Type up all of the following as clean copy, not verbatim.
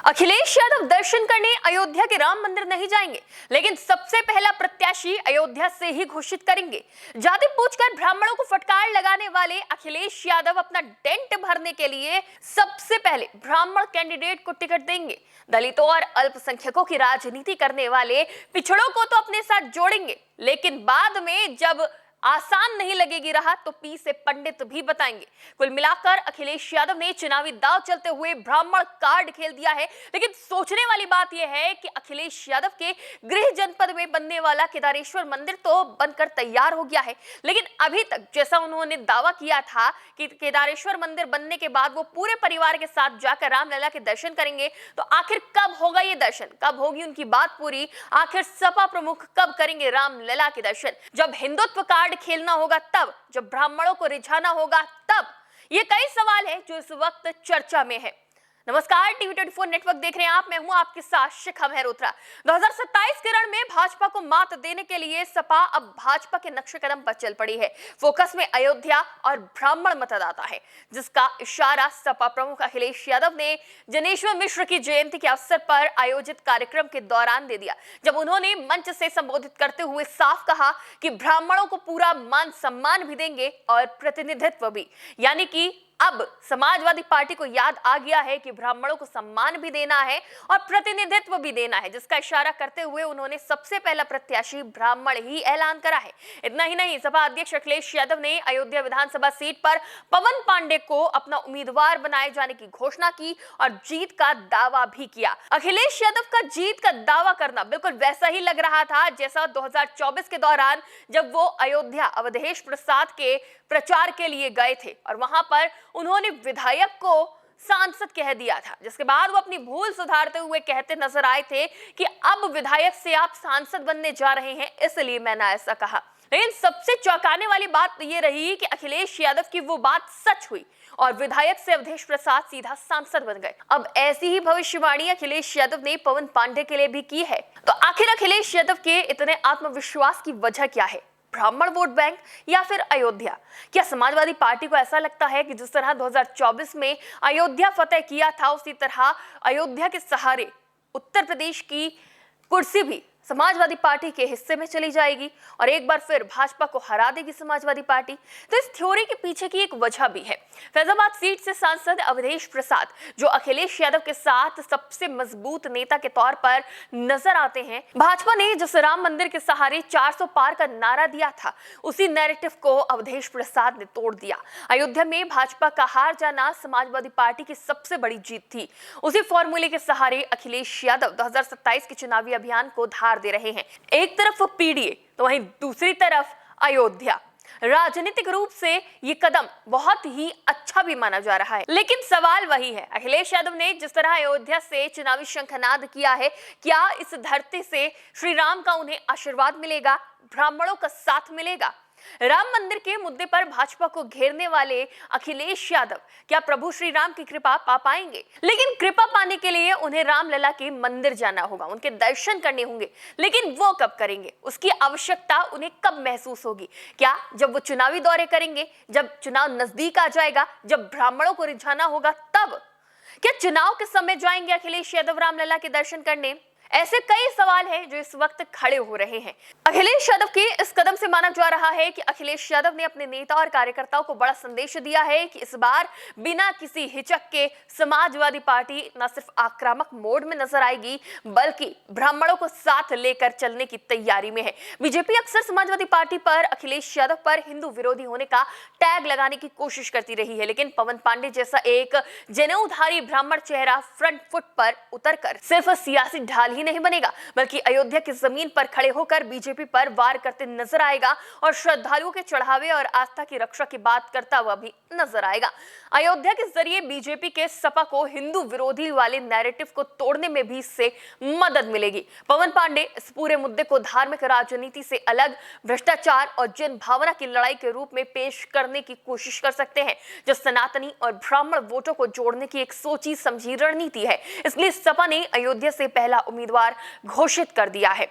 अखिलेश यादव दर्शन करने अयोध्या के राम मंदिर नहीं जाएंगे, लेकिन सबसे पहला प्रत्याशी अयोध्या से ही घोषित करेंगे। जाति पूछकर ब्राह्मणों को फटकार लगाने वाले अखिलेश यादव अपना डेंट भरने के लिए सबसे पहले ब्राह्मण कैंडिडेट को टिकट देंगे। दलितों और अल्पसंख्यकों की राजनीति करने वाले पिछड़ों को तो अपने साथ जोड़ेंगे, लेकिन बाद में जब आसान नहीं लगेगी राह तो पी से पंडित भी बताएंगे। कुल मिलाकर अखिलेश यादव ने चुनावी दांव चलते हुए ब्राह्मण कार्ड खेल दिया है। लेकिन सोचने वाली बात यह है कि अखिलेश यादव के गृह जनपद में बनने वाला केदारेश्वर मंदिर तो बनकर तैयार हो गया है, लेकिन अभी तक जैसा उन्होंने दावा किया था कि केदारेश्वर मंदिर बनने के बाद वो पूरे परिवार के साथ जाकर रामलला के दर्शन करेंगे, तो आखिर कब होगा ये दर्शन, कब होगी उनकी बात पूरी, आखिर सपा प्रमुख कब करेंगे रामलला के दर्शन? जब हिंदुत्व कार्ड खेलना होगा तब, जब ब्राह्मणों को रिझाना होगा तब। ये कई सवाल हैं जो इस वक्त चर्चा में है। नमस्कार, टीवी 24 नेटवर्क देख रहे हैं आप, मैं हूं आपके साथ शिखा मेहरोत्रा। 2027 के रण में भाजपा को मात देने के लिए सपा अब भाजपा के नक्शे कदम पर चल पड़ी है। फोकस में अयोध्या और ब्राह्मण मतदाता है, जिसका इशारा सपा प्रमुख अखिलेश यादव ने जनेश्वर मिश्र की जयंती के अवसर पर आयोजित कार्यक्रम के दौरान दे दिया, जब उन्होंने मंच से संबोधित करते हुए साफ कहा कि ब्राह्मणों को पूरा मान सम्मान भी देंगे और प्रतिनिधित्व भी। यानी कि अब समाजवादी पार्टी को याद आ गया है कि ब्राह्मणों को सम्मान भी देना है और प्रतिनिधित्व भी देना है, जिसका इशारा करते हुए उन्होंने सबसे पहला प्रत्याशी ब्राह्मण ही ऐलान करा है। इतना ही नहीं, सपा अध्यक्ष अखिलेश यादव ने अयोध्या विधानसभा सीट पर पवन पांडे को अपना उम्मीदवार बनाए जाने की घोषणा की और जीत का दावा भी किया। अखिलेश यादव का जीत का दावा करना बिल्कुल वैसा ही लग रहा था जैसा 2024 के दौरान जब वो अयोध्या अवधेश प्रसाद के प्रचार के लिए गए थे और वहां पर उन्होंने विधायक को सांसद कह दिया था, जिसके बाद वो अपनी भूल सुधारते हुए कहते नजर आए थे कि अब विधायक से आप सांसद बनने जा रहे हैं, इसलिए मैंने ऐसा कहा। लेकिन सबसे चौंकाने वाली बात ये रही कि अखिलेश यादव की वो बात सच हुई और विधायक से अवधेश प्रसाद सीधा सांसद बन गए। अब ऐसी ही भविष्यवाणी अखिलेश यादव ने पवन पांडे के लिए भी की है। तो आखिर अखिलेश यादव के इतने आत्मविश्वास की वजह क्या है? ब्राह्मण वोट बैंक या फिर अयोध्या? क्या समाजवादी पार्टी को ऐसा लगता है कि जिस तरह 2024 में अयोध्या फतेह किया था, उसी तरह अयोध्या के सहारे उत्तर प्रदेश की कुर्सी भी समाजवादी पार्टी के हिस्से में चली जाएगी और एक बार फिर भाजपा को हरा देगी समाजवादी पार्टी? तो इस थ्योरी के पीछे की एक वजह भी है। फैजाबाद सीट से सांसद अवधेश प्रसाद, जो अखिलेश यादव के साथ सबसे मजबूत नेता के तौर पर नजर आते हैं, भाजपा ने जिस राम मंदिर के सहारे 400 पार का नारा दिया था, उसी नैरेटिव को अवधेश प्रसाद ने तोड़ दिया। अयोध्या में भाजपा का हार जाना समाजवादी पार्टी की सबसे बड़ी जीत थी। उसी फॉर्मूले के सहारे अखिलेश यादव 2027 के चुनावी अभियान को धार दे रहे हैं। एक तरफ पीडीए तो वहीं दूसरी तरफ अयोध्या। राजनीतिक रूप से ये कदम बहुत ही अच्छा भी माना जा रहा है, लेकिन सवाल वही है। अखिलेश यादव ने जिस तरह अयोध्या से चुनावी शंखनाद किया है, क्या इस धरती से श्री राम का उन्हें आशीर्वाद मिलेगा, ब्राह्मणों का साथ मिलेगा? राम मंदिर के मुद्दे पर भाजपा को घेरने वाले अखिलेश यादव क्या प्रभु श्री राम की कृपा पा पाएंगे? लेकिन कृपा पाने के लिए उन्हें रामलला के मंदिर जाना होगा, उनके दर्शन करने होंगे। लेकिन वो कब करेंगे? उसकी आवश्यकता उन्हें कब महसूस होगी? क्या जब वो चुनावी दौरे करेंगे, जब चुनाव नजदीक आ जाएगा, जब ब्राह्मणों को रिझाना होगा तब? क्या चुनाव के समय जाएंगे अखिलेश यादव रामलला के दर्शन करने? ऐसे कई सवाल हैं जो इस वक्त खड़े हो रहे हैं। अखिलेश यादव के इस कदम से माना जा रहा है कि अखिलेश यादव ने अपने नेता और कार्यकर्ताओं को बड़ा संदेश दिया है कि इस बार बिना किसी हिचक के समाजवादी पार्टी न सिर्फ आक्रामक मोड में नजर आएगी, बल्कि ब्राह्मणों को साथ लेकर चलने की तैयारी में है। बीजेपी अक्सर समाजवादी पार्टी पर, अखिलेश यादव पर हिंदू विरोधी होने का टैग लगाने की कोशिश करती रही है, लेकिन पवन पांडे जैसा एक जनेऊधारी ब्राह्मण चेहरा फ्रंट फुट पर उतरकर सिर्फ सियासी ढाल ही नहीं बनेगा, बल्कि अयोध्या की जमीन पर खड़े होकर बीजेपी पर वार करते नजर आएगा और श्रद्धालुओं के चढ़ावे और आस्था की रक्षा की बात करता हुआ भी नजर आएगा। अयोध्या के जरिए बीजेपी के सपा को हिंदू विरोधी वाले नैरेटिव को तोड़ने में भी इससे मदद मिलेगी। पवन पांडे इस पूरे मुद्दे को धार्मिक राजनीति से अलग, भ्रष्टाचार और जन भावना की लड़ाई के रूप में पेश करने की कोशिश कर सकते हैं, जो सनातनी और ब्राह्मण वोटों को जोड़ने की एक सोची समझी रणनीति है। इसलिए सपा ने अयोध्या से पहला उम्मीदवार उम्मीदवार घोषित कर दिया है।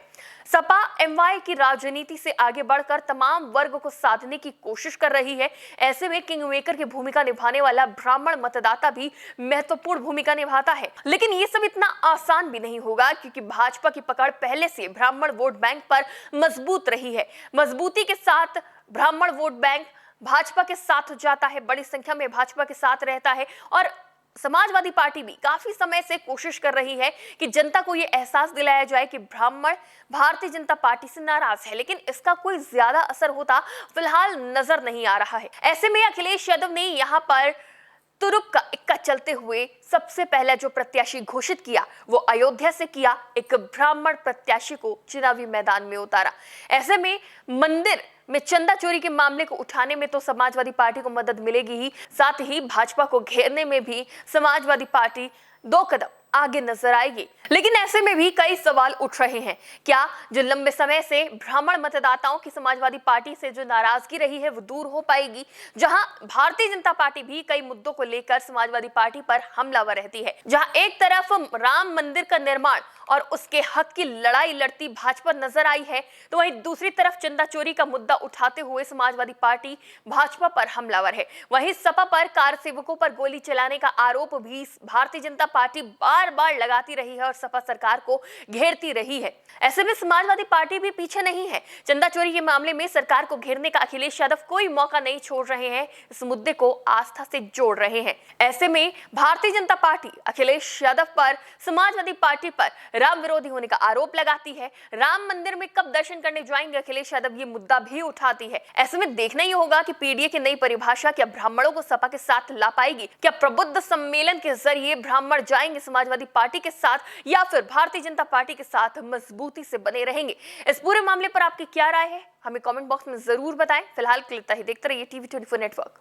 सपा एमवाई की राजनीति से आगे बढ़कर तमाम वर्ग को साधने की कोशिश कर रही है। ऐसे में किंग मेकर की भूमिका निभाने वाला ब्राह्मण मतदाता भी महत्वपूर्ण भूमिका निभाता है। लेकिन ये सब इतना आसान भी नहीं होगा, क्योंकि भाजपा की पकड़ पहले से ब्राह्मण वोट बैंक पर मजबूत रही है। मजबूती के साथ ब्राह्मण वोट बैंक भाजपा के साथ जाता है, बड़ी संख्या में भाजपा के साथ रहता है। और समाजवादी पार्टी भी काफी समय से कोशिश कर रही है कि जनता को यह एहसास दिलाया जाए कि ब्राह्मण भारतीय जनता पार्टी से नाराज है, लेकिन इसका कोई ज्यादा असर होता फिलहाल नजर नहीं आ रहा है। ऐसे में अखिलेश यादव ने यहां पर तुरुप का इक्का चलते हुए सबसे पहला जो प्रत्याशी घोषित किया वो अयोध्या से किया, एक ब्राह्मण प्रत्याशी को चुनावी मैदान में उतारा। ऐसे में मंदिर में चंदा चोरी के मामले को उठाने में तो समाजवादी पार्टी को मदद मिलेगी ही, साथ ही भाजपा को घेरने में भी समाजवादी पार्टी 2 कदम आगे नजर आएगी। लेकिन ऐसे में भी कई सवाल उठ रहे हैं। क्या जो लंबे समय से ब्राह्मण मतदाताओं की समाजवादी पार्टी से जो नाराजगी रही है वो दूर हो पाएगी? जहां भारतीय जनता पार्टी भी कई मुद्दों को लेकर समाजवादी पार्टी पर हमलावर रहती है। जहां एक तरफ राम मंदिर का निर्माण और उसके हक की लड़ाई लड़ती भाजपा नजर आई है, तो वहीं दूसरी तरफ चंदा चोरी का मुद्दा उठाते हुए समाजवादी पार्टी भाजपा पर हमलावर है। वहीं सपा पर कार सेवकों पर गोली चलाने का आरोप भी भारतीय जनता पार्टी बार बार लगाती रही है और सपा सरकार को घेरती रही है। ऐसे में समाजवादी पार्टी भी पीछे नहीं है। चंदा चोरी के मामले में सरकार को घेरने का अखिलेश यादव कोई मौका नहीं छोड़ रहे हैं, इस मुद्दे को आस्था से जोड़ रहे हैं। ऐसे में भारतीय जनता पार्टी अखिलेश यादव पर, समाजवादी पार्टी पर राम विरोधी होने का आरोप लगाती है। राम मंदिर में कब दर्शन करने जाएंगे अखिलेश यादव, ये मुद्दा भी उठाती है। ऐसे में देखना ही होगा कि पीडीए की नई परिभाषा क्या ब्राह्मणों को सपा के साथ ला पाएगी? क्या प्रबुद्ध सम्मेलन के जरिए ब्राह्मण जाएंगे समाजवादी पार्टी के साथ, या फिर भारतीय जनता पार्टी के साथ मजबूती से बने रहेंगे? इस पूरे मामले पर आपकी क्या राय है, हमें कमेंट बॉक्स में जरूर बताएं। फिलहाल के लिए देखते रहिए TV24 नेटवर्क।